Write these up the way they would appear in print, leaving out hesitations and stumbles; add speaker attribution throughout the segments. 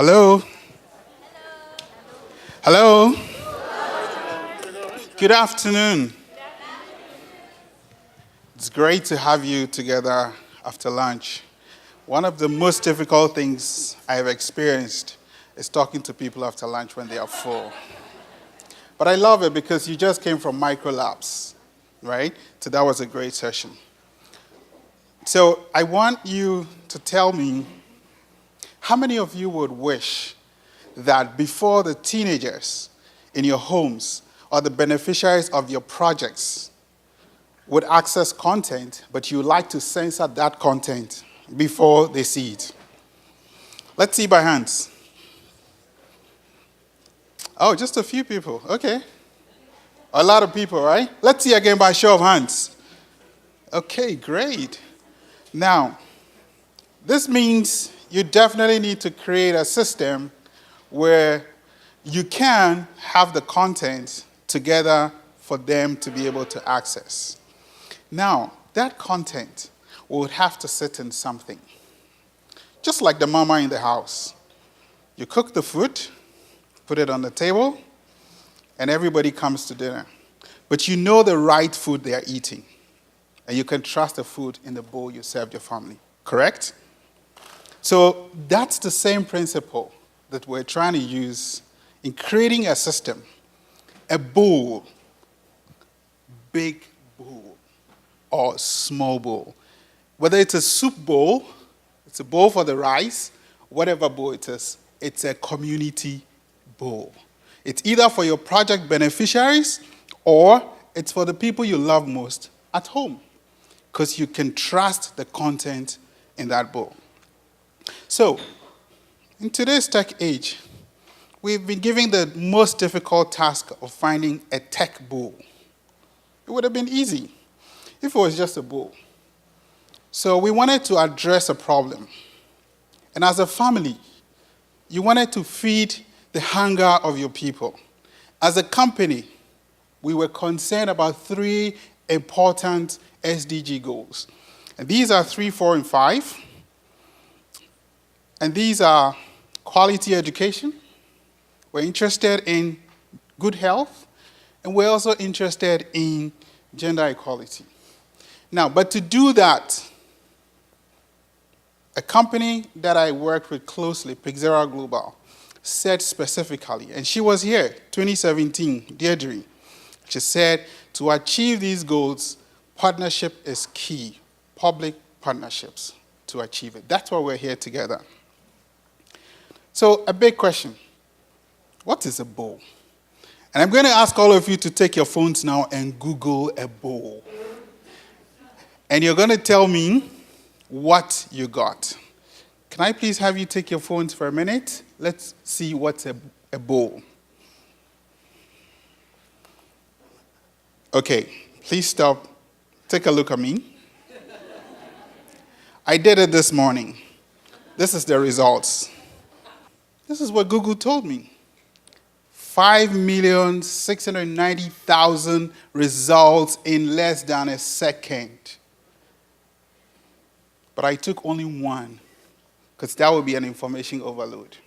Speaker 1: Hello? Hello? Good afternoon. It's great to have you together after lunch. One of the most difficult things I've experienced is talking to people after lunch when they are full. But I love it because you just came from micro labs, right? So that was a great session. So I want you to tell me, how many of you would wish that before the teenagers in your homes or the beneficiaries of your projects would access content, but you like to censor that content before they see it? Let's see by hands. Oh, just a few people. Okay. A lot of people, right? Let's see again by show of hands. Okay, great. Now, this means you definitely need to create a system where you can have the content together for them to be able to access. Now, that content would have to sit in something. Just like the mama in the house. You cook the food, put it on the table, and everybody comes to dinner. But you know the right food they are eating. And you can trust the food in the bowl you served your family. Correct? So that's the same principle that we're trying to use in creating a system. A bowl, big bowl, or small bowl. Whether it's a soup bowl, it's a bowl for the rice, whatever bowl it is, it's a community bowl. It's either for your project beneficiaries or it's for the people you love most at home, because you can trust the content in that bowl. So, in today's tech age, we've been given the most difficult task of finding a tech bowl. It would have been easy if it was just a bowl. So we wanted to address a problem. And as a family, you wanted to feed the hunger of your people. As a company, we were concerned about 3 important SDG goals. And these are 3, 4, and 5. And these are quality education. We're interested in good health. And we're also interested in gender equality. Now, but to do that, a company that I worked with closely, Pixera Global, said specifically, and she was here, 2017, Deirdre. She said, to achieve these goals, partnership is key. Public partnerships to achieve it. That's why we're here together. So, a big question. What is a bowl? And I'm going to ask all of you to take your phones now and Google a bowl. And you're going to tell me what you got. Can I please have you take your phones for a minute? Let's see what's a bowl. Okay, please stop. Take a look at me. I did it this morning. This is the results. This is what Google told me. 5,690,000 results in less than a second. But I took only one, because that would be an information overload.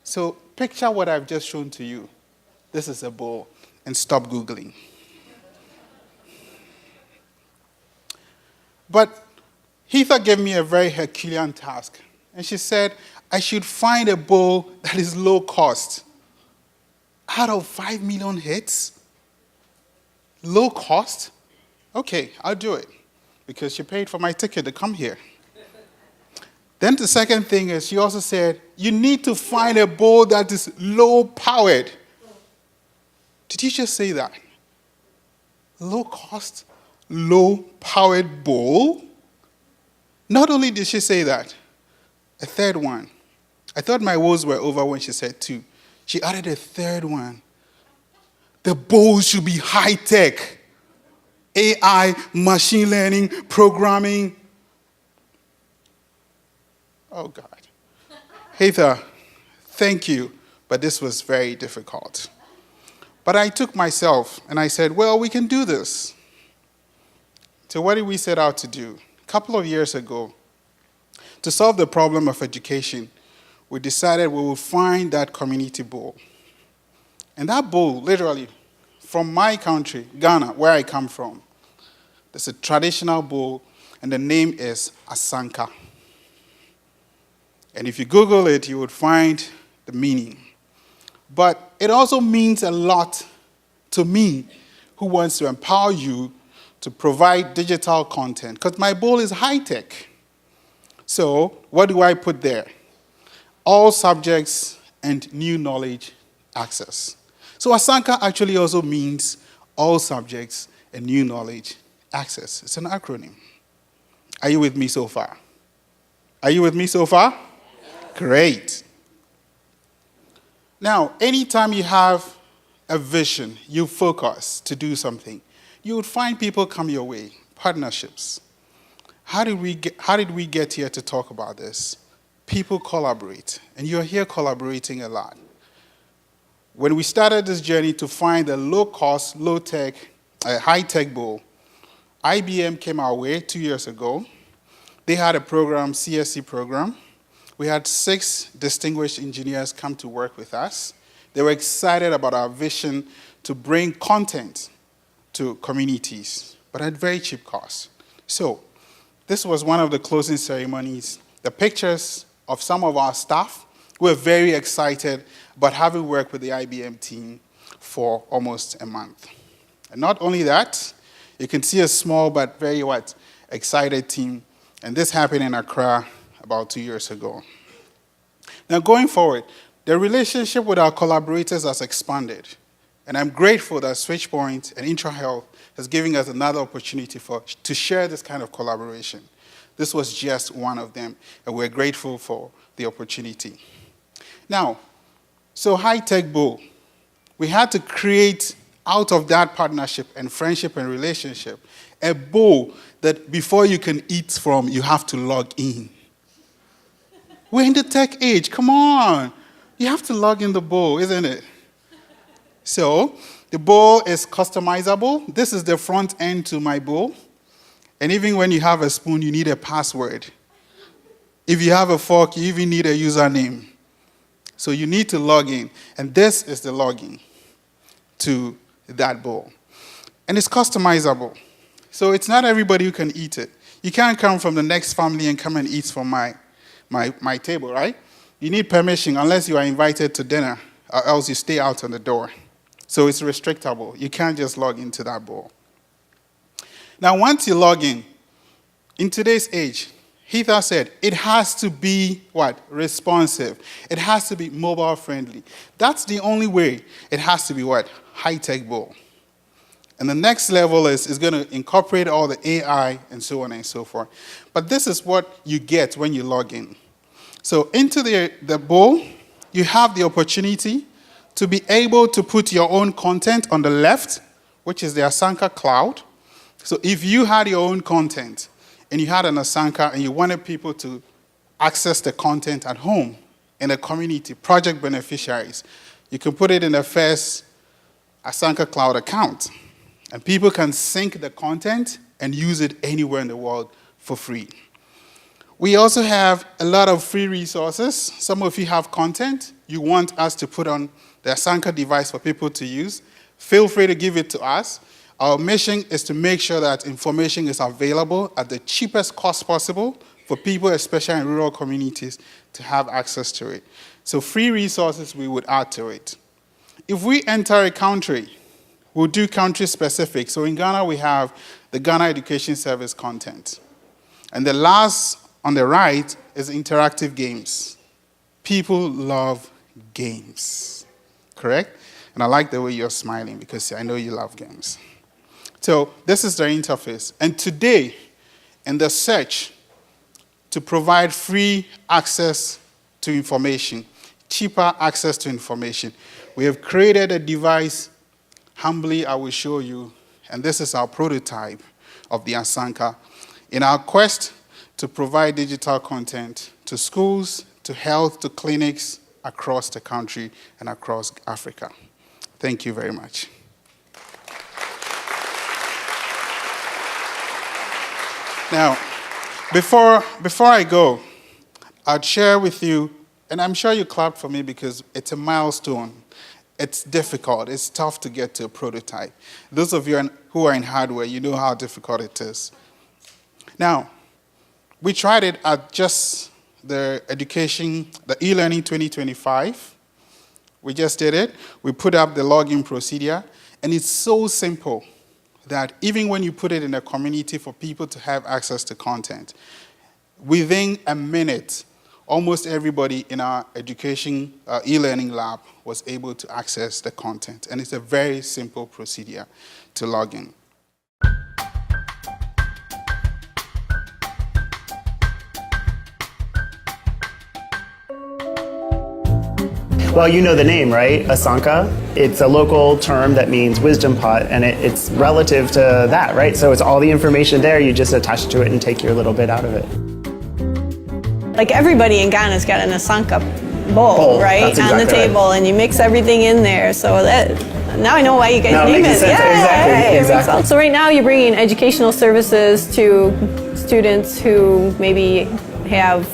Speaker 1: So picture what I've just shown to you. This is a bowl, and stop Googling. But Heather gave me a very Herculean task. And she said, I should find a bowl that is low cost. Out of 5 million hits? Low cost? Okay, I'll do it. Because she paid for my ticket to come here. Then the second thing is, she also said, you need to find a bowl that is low powered. Did you just say that? Low cost, low powered bowl? Not only did she say that, a third one. I thought my woes were over when she said 2. She added a third one. The bowl should be high tech. AI, machine learning, programming. Oh, God. Heather, thank you, but this was very difficult. But I took myself and I said, well, we can do this. So what did we set out to do? A couple of years ago, to solve the problem of education, we decided we would find that community bowl. And that bowl, literally, from my country, Ghana, where I come from, there's a traditional bowl, and the name is Asanka. And if you Google it, you would find the meaning. But it also means a lot to me, who wants to empower you to provide digital content, because my bowl is high-tech. So what do I put there? All subjects and new knowledge access. So Asanka actually also means all subjects and new knowledge access. It's an acronym. Are you with me so far? Are you with me so far? Great. Now, anytime you have a vision, you focus to do something, you would find people come your way, partnerships. How did we get here to talk about this? People collaborate, and you're here collaborating a lot. When we started this journey to find a low-cost, low-tech, high-tech bowl, IBM came our way 2 years ago. They had a program, CSC program. We had 6 distinguished engineers come to work with us. They were excited about our vision to bring content to communities, but at very cheap cost. So this was one of the closing ceremonies. The pictures of some of our staff were very excited about having worked with the IBM team for almost a month. And not only that, you can see a small but very excited team. And this happened in Accra about 2 years ago. Now going forward, the relationship with our collaborators has expanded. And I'm grateful that SwitchPoint and IntraHealth has given us another opportunity to share this kind of collaboration. This was just one of them, and we're grateful for the opportunity. Now, so high-tech bowl. We had to create, out of that partnership and friendship and relationship, a bowl that before you can eat from, you have to log in. We're in the tech age, come on. You have to log in the bowl, isn't it? So the bowl is customizable. This is the front end to my bowl. And even when you have a spoon, you need a password. If you have a fork, you even need a username. So you need to log in. And this is the login to that bowl. And it's customizable. So it's not everybody who can eat it. You can't come from the next family and come and eat from my table, right? You need permission unless you are invited to dinner, or else you stay out on the door. So it's restrictable. You can't just log into that bowl. Now, once you log in today's age, Heather said, it has to be what? Responsive. It has to be mobile friendly. That's the only way. It has to be what? High-tech bowl. And the next level is going to incorporate all the AI and so on and so forth. But this is what you get when you log in. So into the bowl, you have the opportunity to be able to put your own content on the left, which is the Asanka cloud. So if you had your own content and you had an Asanka and you wanted people to access the content at home in the community, project beneficiaries, you can put it in the first Asanka cloud account. And people can sync the content and use it anywhere in the world for free. We also have a lot of free resources. Some of you have content you want us to put on the Asanka device for people to use. Feel free to give it to us. Our mission is to make sure that information is available at the cheapest cost possible for people, especially in rural communities, to have access to it. So free resources we would add to it. If we enter a country, we'll do country-specific. So in Ghana, we have the Ghana Education Service content. And the last on the right is interactive games. People love games, correct? And I like the way you're smiling because I know you love games. So this is the interface. And today, in the search to provide free access to information, cheaper access to information, we have created a device. Humbly, I will show you, and this is our prototype of the Asanka, in our quest to provide digital content to schools, to health, to clinics across the country and across Africa. Thank you very much. Now, before I go, I'd share with you And I'm sure you clapped for me because it's a milestone. It's difficult. It's tough to get to a prototype. Those of you who are in hardware, you know how difficult it is. Now, we tried it at just the education, the e-learning 2025. We just did it. We put up the login procedure, and it's so simple that even when you put it in a community for people to have access to content, within a minute, almost everybody in our education e-learning lab was able to access the content. And it's a very simple procedure to log in.
Speaker 2: Well, you know the name, right? Asanka. It's a local term that means wisdom pot, and it's relative to that, right? So it's all the information there, you just attach to it and take your little bit out of it.
Speaker 3: Like everybody in Ghana's got an Asanka bowl, right?
Speaker 2: That's exactly
Speaker 3: on the table,
Speaker 2: right.
Speaker 3: and you mix everything in there. So that now I know why you guys name it.
Speaker 2: Yeah, exactly.
Speaker 3: So right now you're bringing educational services to students who maybe have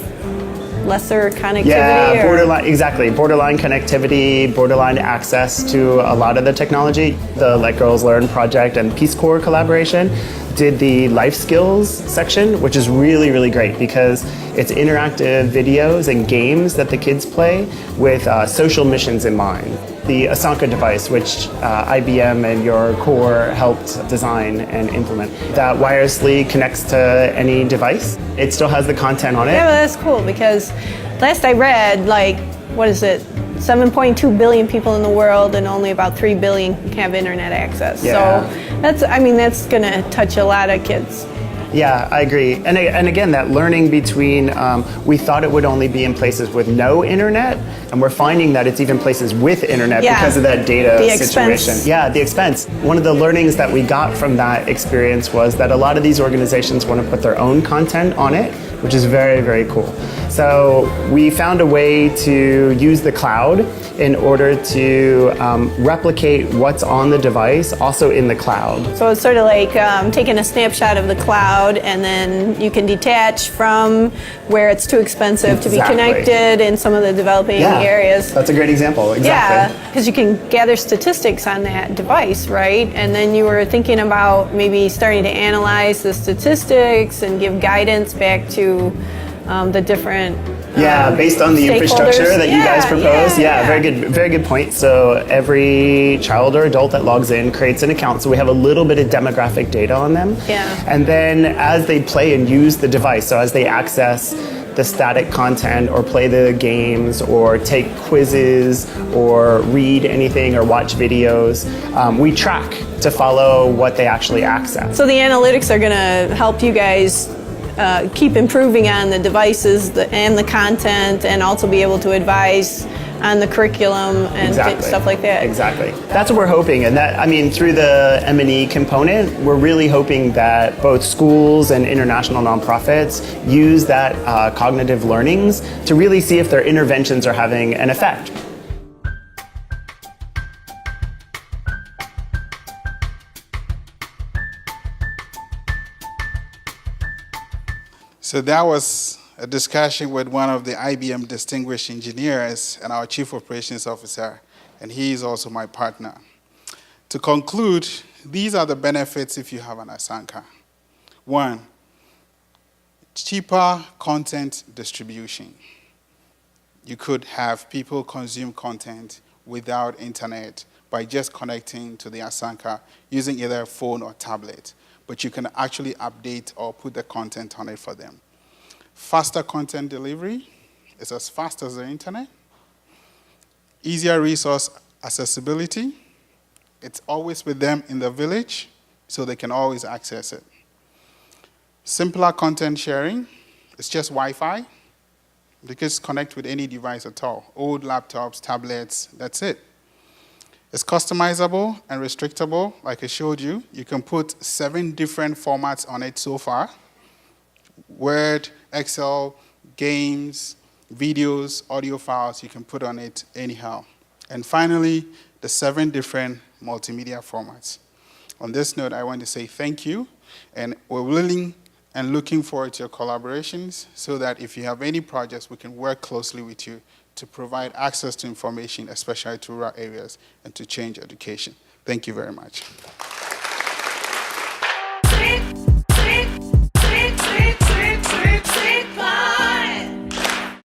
Speaker 3: lesser connectivity?
Speaker 2: Yeah, borderline connectivity, borderline access to a lot of the technology. The Let Girls Learn project and Peace Corps collaboration did the life skills section, which is really, really great because it's interactive videos and games that the kids play with social missions in mind. The Asanka device, which IBM and your core helped design and implement, that wirelessly connects to any device. It still has the content on it.
Speaker 3: Yeah, well, that's cool because last I read, like, what is it? 7.2 billion people in the world and only about 3 billion have internet access.
Speaker 2: Yeah.
Speaker 3: So that's going to touch a lot of kids.
Speaker 2: Yeah, I agree. And again, that learning between, we thought it would only be in places with no internet, and we're finding that it's even places with internet because of that data situation. Yeah, the expense. One of the learnings that we got from that experience was that a lot of these organizations want to put their own content on it, which is very, very cool. So we found a way to use the cloud in order to replicate what's on the device also in the cloud.
Speaker 3: So it's sort of like taking a snapshot of the cloud, and then you can detach from where it's too expensive to be connected in some of the developing areas.
Speaker 2: That's a great example, exactly.
Speaker 3: Yeah, because you can gather statistics on that device, right? And then you were thinking about maybe starting to analyze the statistics and give guidance back to the different
Speaker 2: based on the infrastructure that you guys propose. Very good point. So every child or adult that logs in creates an account, so we have a little bit of demographic data on them. And then as they play and use the device, so as they access the static content or play the games or take quizzes or read anything or watch videos, we track to follow what they actually access.
Speaker 3: So the analytics are going to help you guys keep improving on the devices and the content, and also be able to advise on the curriculum and stuff like that.
Speaker 2: Exactly. That's what we're hoping. And that, I mean, through the M&E component, we're really hoping that both schools and international nonprofits use that cognitive learnings to really see if their interventions are having an effect.
Speaker 1: So that was a discussion with one of the IBM distinguished engineers and our chief operations officer, and he is also my partner. To conclude, these are the benefits if you have an Asanka. 1, cheaper content distribution. You could have people consume content without internet by just connecting to the Asanka using either a phone or tablet, but you can actually update or put the content on it for them. Faster content delivery is as fast as the internet. Easier resource accessibility. It's always with them in the village, so they can always access it. Simpler content sharing. It's just Wi-Fi. They can connect with any device at all. Old laptops, tablets, that's it. It's customizable and restrictable, like I showed you. You can put 7 different formats on it so far. Word, Excel, games, videos, audio files, you can put on it anyhow. And finally, the 7 different multimedia formats. On this note, I want to say thank you, and we're willing and looking forward to your collaborations so that if you have any projects, we can work closely with you to provide access to information, especially to rural areas, and to change education. Thank you very much.